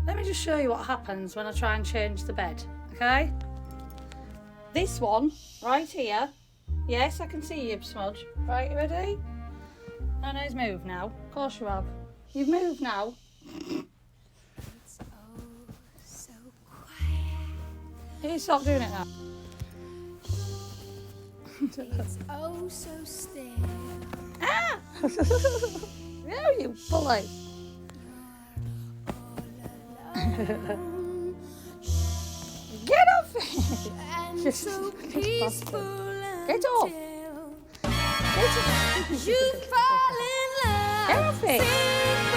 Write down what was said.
Let me just show you what happens when I try and change the bed, okay? This one, right here. Yes, I can see you, Smudge. Right, you ready? I know he's moved now. Of course you have. You've moved now. It's oh so quiet. You stop doing it now. It's oh so still. Ah! No, you bully. Get off it! And so peaceful. Get off! Get off! You fall in love. Get off it! Sing